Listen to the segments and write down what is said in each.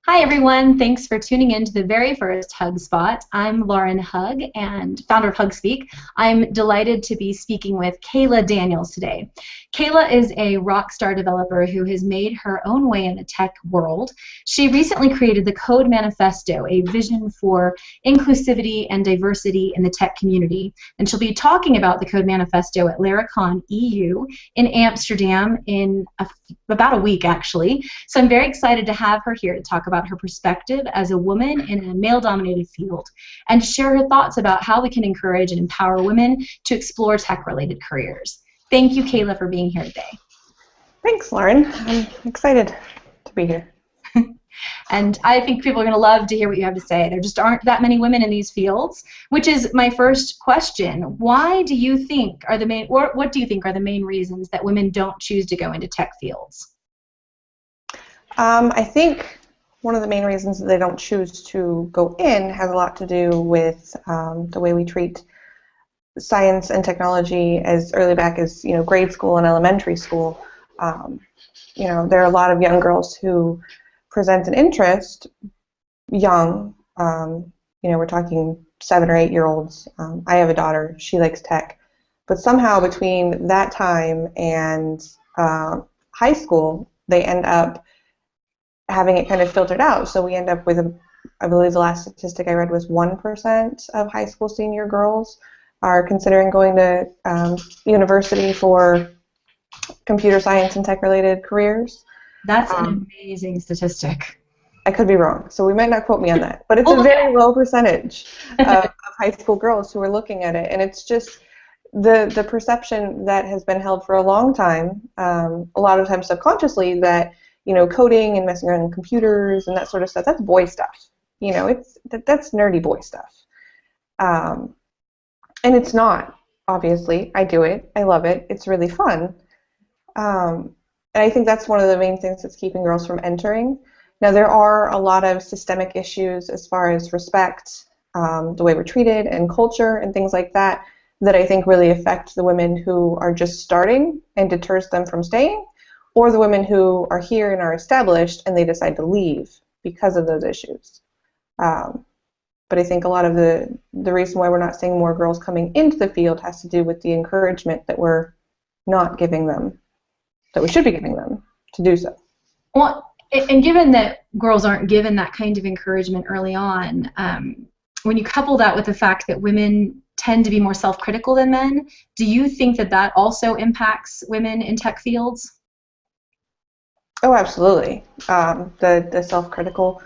Hi, everyone. Thanks for tuning in to the very first HugSpot. I'm Lauren Hug and founder of HugSpeak. I'm delighted to be speaking with Kayla Daniels today. Kayla is a rock star developer who has made her own way in the tech world. She recently created the Code Manifesto, a vision for inclusivity and diversity in the tech community. And she'll be talking about the Code Manifesto at Laracon EU in Amsterdam in about a week, actually. So I'm very excited to have her here to talk about her perspective as a woman in a male-dominated field and share her thoughts about how we can encourage and empower women to explore tech-related careers. Thank you, Kayla, for being here today. Thanks, Lauren. I'm excited to be here. And I think people are going to love to hear what you have to say. There just aren't that many women in these fields, which is my first question. Why do you think are the main, or what do you think are the main reasons that women don't choose to go into tech fields? I think one of the main reasons that they don't choose to go in has a lot to do with the way we treat science and technology as early back as grade school and elementary school. There are a lot of young girls who present an interest young. We're talking 7 or 8 year olds. I have a daughter. She likes tech. But somehow between that time and high school, they end up having it kind of filtered out. So we end up with, I believe the last statistic I read was 1% of high school senior girls are considering going to university for computer science and tech-related careers. That's an amazing statistic. I could be wrong, so we might not quote me on that. But it's a very low percentage of high school girls who are looking at it. And it's just the perception that has been held for a long time, a lot of times subconsciously, that coding and messing around with computers and that sort of stuff, that's boy stuff. That's nerdy boy stuff. And it's not, obviously. I do it. I love it. It's really fun. And I think that's one of the main things that's keeping girls from entering. Now, there are a lot of systemic issues as far as respect, the way we're treated, and culture, and things like that, that I think really affect the women who are just starting and deters them from staying, or the women who are here and are established and they decide to leave because of those issues. But I think a lot of the reason why we're not seeing more girls coming into the field has to do with the encouragement that we're not giving them, that we should be giving them to do so. Well, and given that girls aren't given that kind of encouragement early on, when you couple that with the fact that women tend to be more self-critical than men, do you think that that also impacts women in tech fields? Oh, absolutely. The self-critical,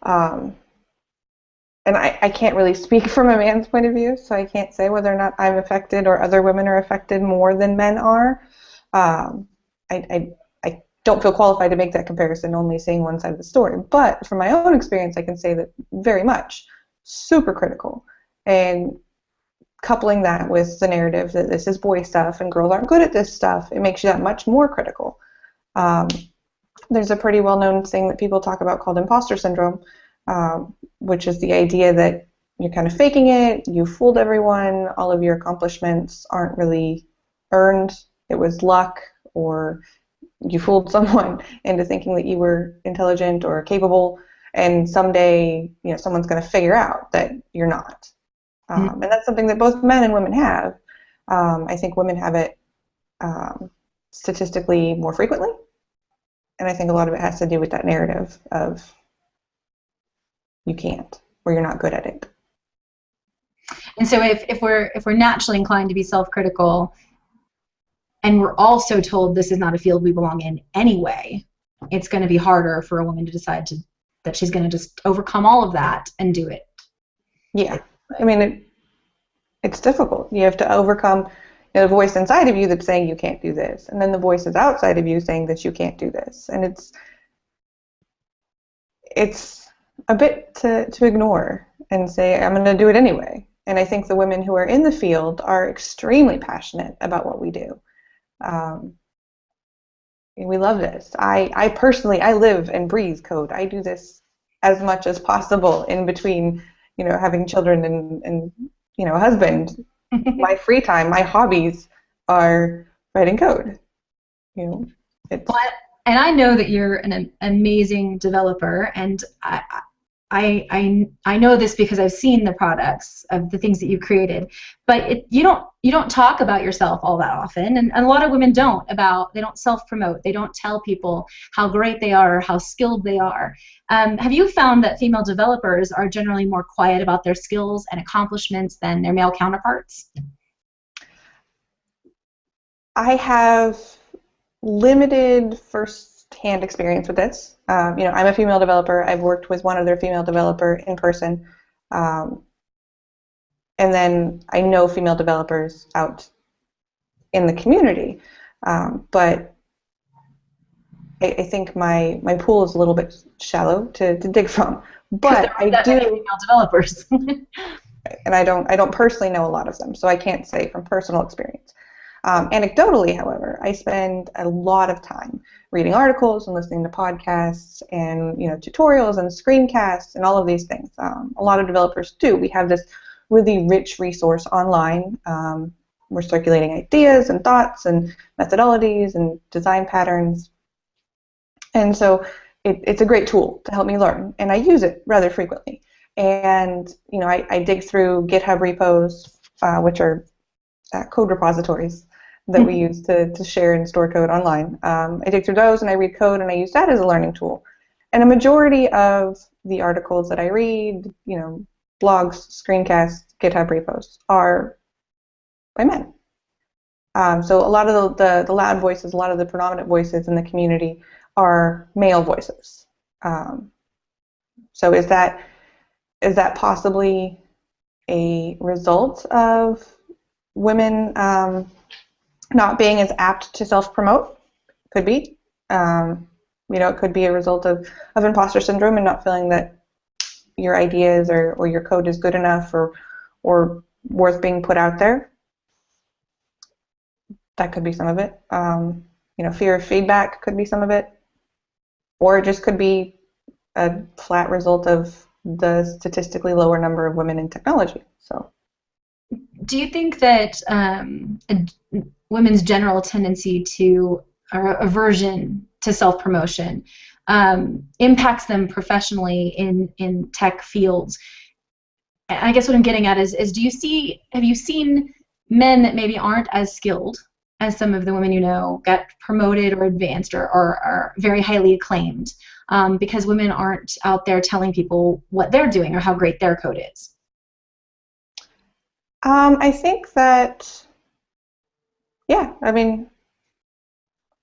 and I can't really speak from a man's point of view, so I can't say whether or not I'm affected or other women are affected more than men are. I don't feel qualified to make that comparison, only seeing one side of the story. But from my own experience, I can say that very much super critical. And coupling that with the narrative that this is boy stuff and girls aren't good at this stuff, it makes you that much more critical. There's a pretty well-known thing that people talk about called imposter syndrome, which is the idea that you're kind of faking it, you fooled everyone, all of your accomplishments aren't really earned, it was luck, or you fooled someone into thinking that you were intelligent or capable, and someday someone's going to figure out that you're not. And that's something that both men and women have. I think women have it statistically more frequently, and I think a lot of it has to do with that narrative of you can't, or you're not good at it. And so if we're naturally inclined to be self-critical, and we're also told this is not a field we belong in anyway, it's going to be harder for a woman to decide that she's going to just overcome all of that and do it. Yeah, I mean, it's difficult. You have to overcome the voice inside of you that's saying you can't do this, and then the voices outside of you saying that you can't do this, and it's a bit to ignore and say, I'm going to do it anyway. And I think the women who are in the field are extremely passionate about what we do. We love this. I personally, I live and breathe code. I do this as much as possible in between, having children and a husband. My free time, my hobbies are writing code. Well, And I know that you're an amazing developer, and I know this because I've seen the products of the things that you've created. But you don't talk about yourself all that often, and a lot of women they don't self promote. They don't tell people how great they are or how skilled they are. Have you found that female developers are generally more quiet about their skills and accomplishments than their male counterparts? I have limited first-hand experience with this. I'm a female developer. I've worked with one other female developer in person, um, and then I know female developers out in the community. But I think my pool is a little bit shallow to dig from. But I That many do, female developers. and I don't personally know a lot of them, so I can't say from personal experience. Anecdotally, however, I spend a lot of time reading articles and listening to podcasts and tutorials and screencasts and all of these things. A lot of developers do. We have this really rich resource online. We're circulating ideas and thoughts and methodologies and design patterns, and so it's a great tool to help me learn, and I use it rather frequently. And I dig through GitHub repos, which are code repositories that we use to share and store code online. I dig through those and I read code and I use that as a learning tool. And a majority of the articles that I read, blogs, screencasts, GitHub repos, are by men. So a lot of the loud voices, a lot of the predominant voices in the community are male voices. So is that possibly a result of women not being as apt to self-promote? Could be. It could be a result of imposter syndrome and not feeling that your ideas or your code is good enough or worth being put out there. That could be some of it. Fear of feedback could be some of it. Or it just could be a flat result of the statistically lower number of women in technology. So, do you think that women's general tendency to, or aversion to self-promotion, impacts them professionally in tech fields? And I guess what I'm getting at is have you seen men that maybe aren't as skilled as some of the women get promoted or advanced or are very highly acclaimed because women aren't out there telling people what they're doing or how great their code is? I think that, yeah,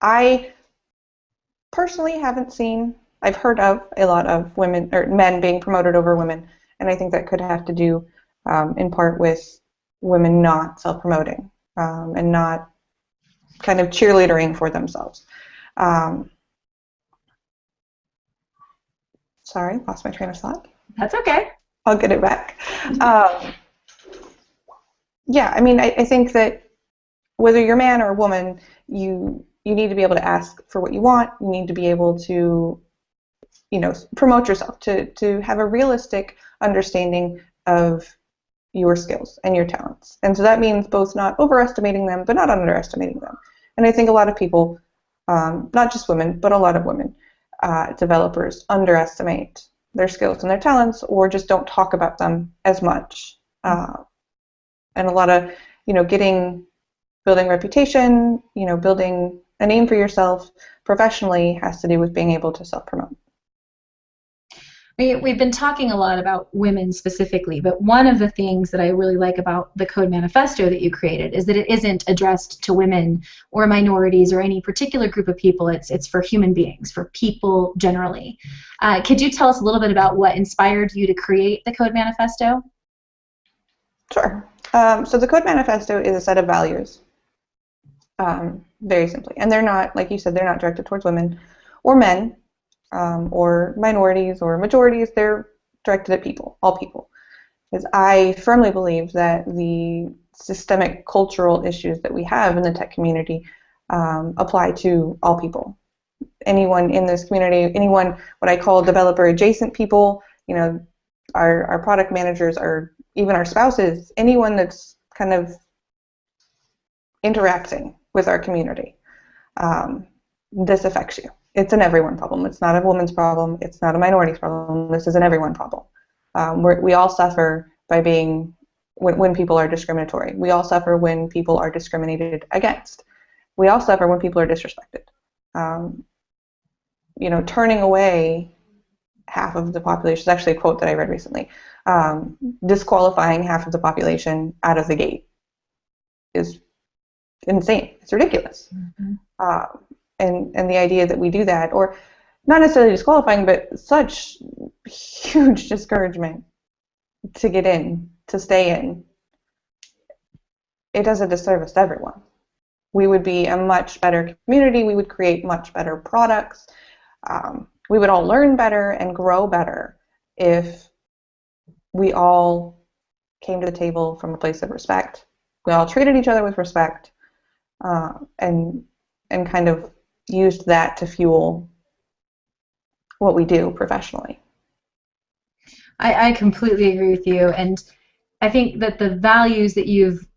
I personally I've heard of a lot of women or men being promoted over women, and I think that could have to do in part with women not self-promoting and not kind of cheerleading for themselves. Sorry, lost my train of thought. That's okay. I'll get it back. Yeah, I think that whether you're a man or a woman, you need to be able to ask for what you want. You need to be able to, promote yourself, to have a realistic understanding of your skills and your talents. And so that means both not overestimating them, but not underestimating them. And I think a lot of people, not just women, but a lot of women, developers underestimate their skills and their talents or just don't talk about them as much. And a lot of, building reputation, building a name for yourself professionally has to do with being able to self-promote. We've been talking a lot about women specifically, but one of the things that I really like about the Code Manifesto that you created is that it isn't addressed to women or minorities or any particular group of people. It's for human beings, for people generally. Could you tell us a little bit about what inspired you to create the Code Manifesto? Sure. So the Code Manifesto is a set of values, very simply. And they're not, like you said, they're not directed towards women or men or minorities or majorities. They're directed at people, all people. Because I firmly believe that the systemic cultural issues that we have in the tech community apply to all people. Anyone in this community, anyone what I call developer adjacent people, our product managers, or even our spouses, anyone that's kind of interacting with our community. this affects you. It's an everyone problem. It's not a woman's problem. It's not a minority's problem. This is an everyone problem. We all suffer by being, when people are discriminatory. We all suffer when people are discriminated against. We all suffer when people are disrespected. Turning away half of the population is actually a quote that I read recently. Disqualifying half of the population out of the gate is insane. It's ridiculous. Mm-hmm. And the idea that we do that, or not necessarily disqualifying, but such huge discouragement to get in, to stay in, it does a disservice to everyone. We would be a much better community. We would create much better products. We would all learn better and grow better if we all came to the table from a place of respect. We all treated each other with respect, and kind of used that to fuel what we do professionally. I completely agree with you, and I think that the values that you've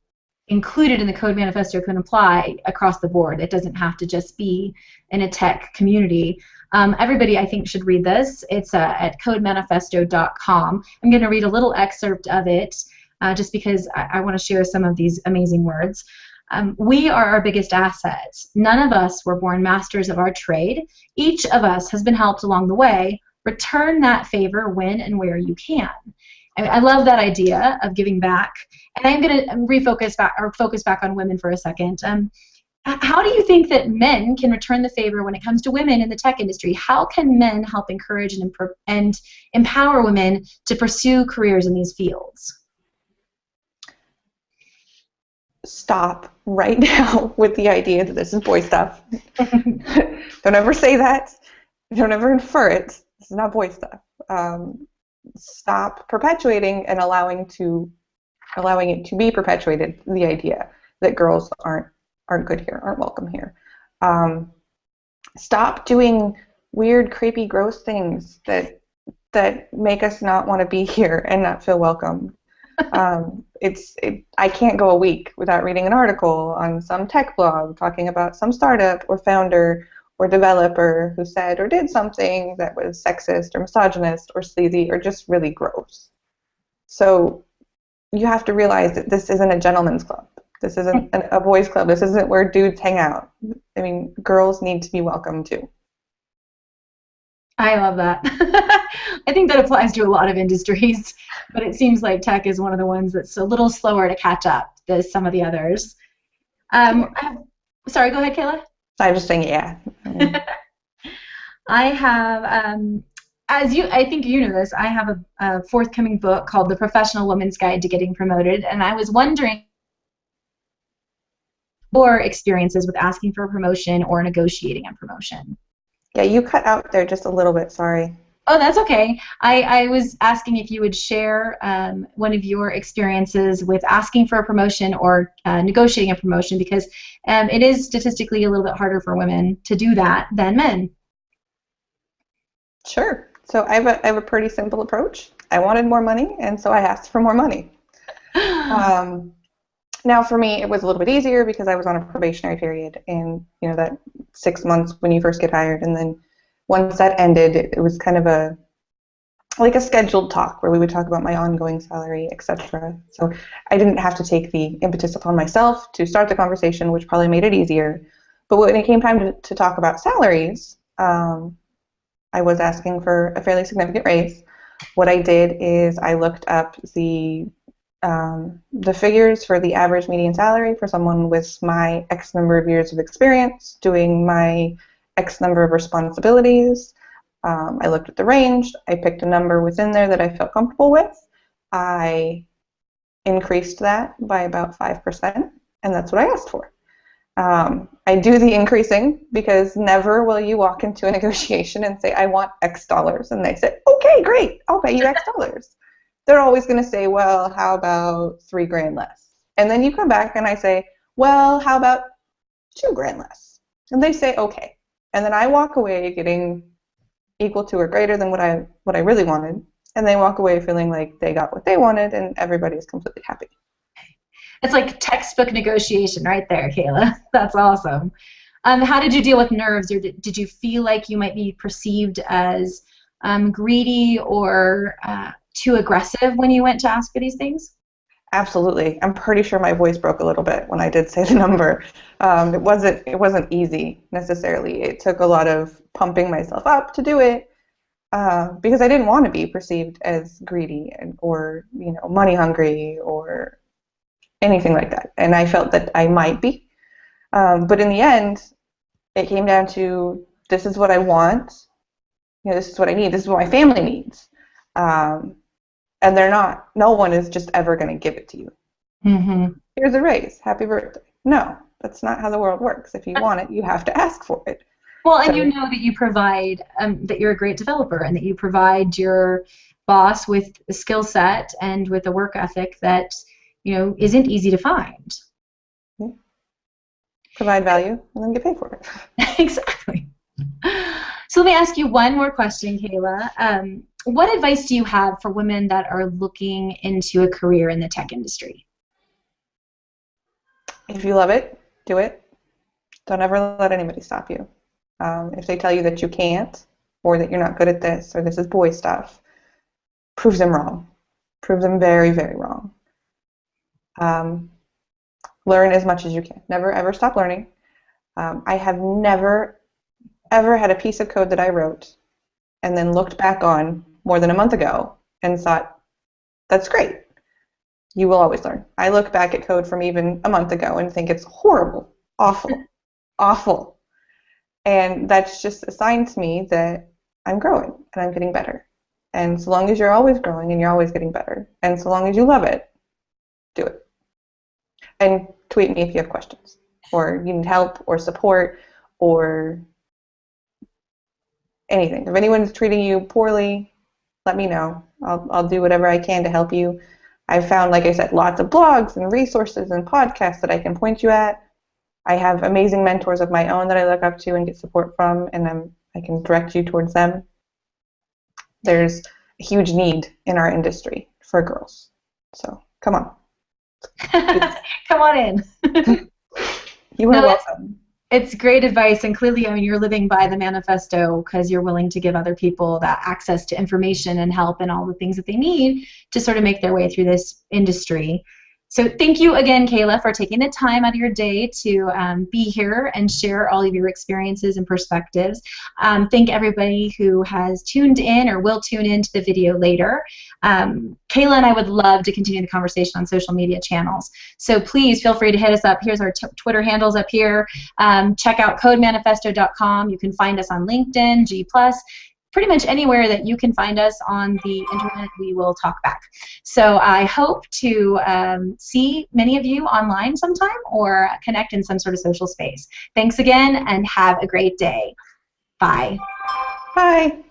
included in the Code Manifesto can apply across the board. It doesn't have to just be in a tech community. Everybody, I think, should read this. It's at codemanifesto.com. I'm going to read a little excerpt of it just because I want to share some of these amazing words. We are our biggest assets. None of us were born masters of our trade. Each of us has been helped along the way. Return that favor when and where you can. I love that idea of giving back. And I'm going to focus back on women for a second. How do you think that men can return the favor when it comes to women in the tech industry? How can men help encourage and empower women to pursue careers in these fields? Stop right now with the idea that this is boy stuff. Don't ever say that. Don't ever infer it. This is not boy stuff. Stop perpetuating and allowing it to be perpetuated, the idea that girls aren't good here, aren't welcome here. Stop doing weird, creepy, gross things that make us not want to be here and not feel welcome. I can't go a week without reading an article on some tech blog talking about some startup or founder or developer who said or did something that was sexist or misogynist or sleazy or just really gross. So you have to realize that this isn't a gentleman's club. This isn't a boys' club. This isn't where dudes hang out. I mean, girls need to be welcome too. I love that. I think that applies to a lot of industries, but it seems like tech is one of the ones that's a little slower to catch up than some of the others. Sorry, go ahead, Kayla. I'm just saying, yeah. I have, I think you know this, I have a forthcoming book called The Professional Woman's Guide to Getting Promoted, and I was wondering your experiences with asking for a promotion or negotiating a promotion. Yeah, you cut out there just a little bit, sorry. Oh, that's okay. I was asking if you would share one of your experiences with asking for a promotion or negotiating a promotion, because it is statistically a little bit harder for women to do that than men. Sure. So I have a pretty simple approach. I wanted more money, and so I asked for more money. Now, for me, it was a little bit easier because I was on a probationary period, and that 6 months when you first get hired, and then once that ended, it was kind of a scheduled talk where we would talk about my ongoing salary, etc. So I didn't have to take the impetus upon myself to start the conversation, which probably made it easier. But when it came time to talk about salaries, I was asking for a fairly significant raise. What I did is I looked up the figures for the average median salary for someone with my X number of years of experience doing my X number of responsibilities. I looked at the range. I picked a number within there that I felt comfortable with. I increased that by about 5%, and that's what I asked for. I do the increasing because never will you walk into a negotiation and say, I want X dollars, and they say, okay, great, I'll pay you X dollars. They're always going to say, well, how about $3,000 less? And then you come back and I say, well, how about $2,000 less? And they say, okay. And then I walk away getting equal to or greater than what I really wanted, and they walk away feeling like they got what they wanted, and everybody's completely happy. It's like textbook negotiation right there, Kayla. That's awesome. How did you deal with nerves, or did you feel like you might be perceived as greedy or too aggressive when you went to ask for these things? Absolutely. I'm pretty sure my voice broke a little bit when I did say the number. It wasn't easy necessarily. It took a lot of pumping myself up to do it because I didn't want to be perceived as greedy or money hungry or anything like that. And I felt that I might be. But in the end, it came down to this is what I want. This is what I need. This is what my family needs. And no one is just ever going to give it to you. Mm-hmm. Here's a raise. Happy birthday. No, that's not how the world works. If you want it, you have to ask for it. Well, and you know that you provide, that you're a great developer and that you provide your boss with a skill set and with a work ethic that, isn't easy to find. Yeah. Provide value and then get paid for it. Exactly. So let me ask you one more question, Kayla. What advice do you have for women that are looking into a career in the tech industry? If you love it, do it. Don't ever let anybody stop you. If they tell you that you can't or that you're not good at this or this is boy stuff, prove them wrong. Prove them very, very wrong. Learn as much as you can. Never, ever stop learning. I have never, ever had a piece of code that I wrote and then looked back on more than a month ago and thought, that's great. You will always learn. I look back at code from even a month ago and think it's horrible, awful, awful. And that's just a sign to me that I'm growing and I'm getting better. And so long as you're always growing and you're always getting better, and so long as you love it, do it. And tweet me if you have questions or you need help or support or anything. If anyone's treating you poorly, let me know. I'll do whatever I can to help you. I've found, like I said, lots of blogs and resources and podcasts that I can point you at. I have amazing mentors of my own that I look up to and get support from, and I can direct you towards them. There's a huge need in our industry for girls. So come on. Come on in. You are welcome. It's great advice, and clearly, you're living by the manifesto because you're willing to give other people that access to information and help and all the things that they need to sort of make their way through this industry. So thank you again, Kayla, for taking the time out of your day to be here and share all of your experiences and perspectives. Thank everybody who has tuned in or will tune into the video later. Kayla and I would love to continue the conversation on social media channels. So please feel free to hit us up. Here's our Twitter handles up here. Check out codemanifesto.com. You can find us on LinkedIn, G+. Pretty much anywhere that you can find us on the internet, we will talk back. So I hope to see many of you online sometime or connect in some sort of social space. Thanks again, and have a great day. Bye. Bye.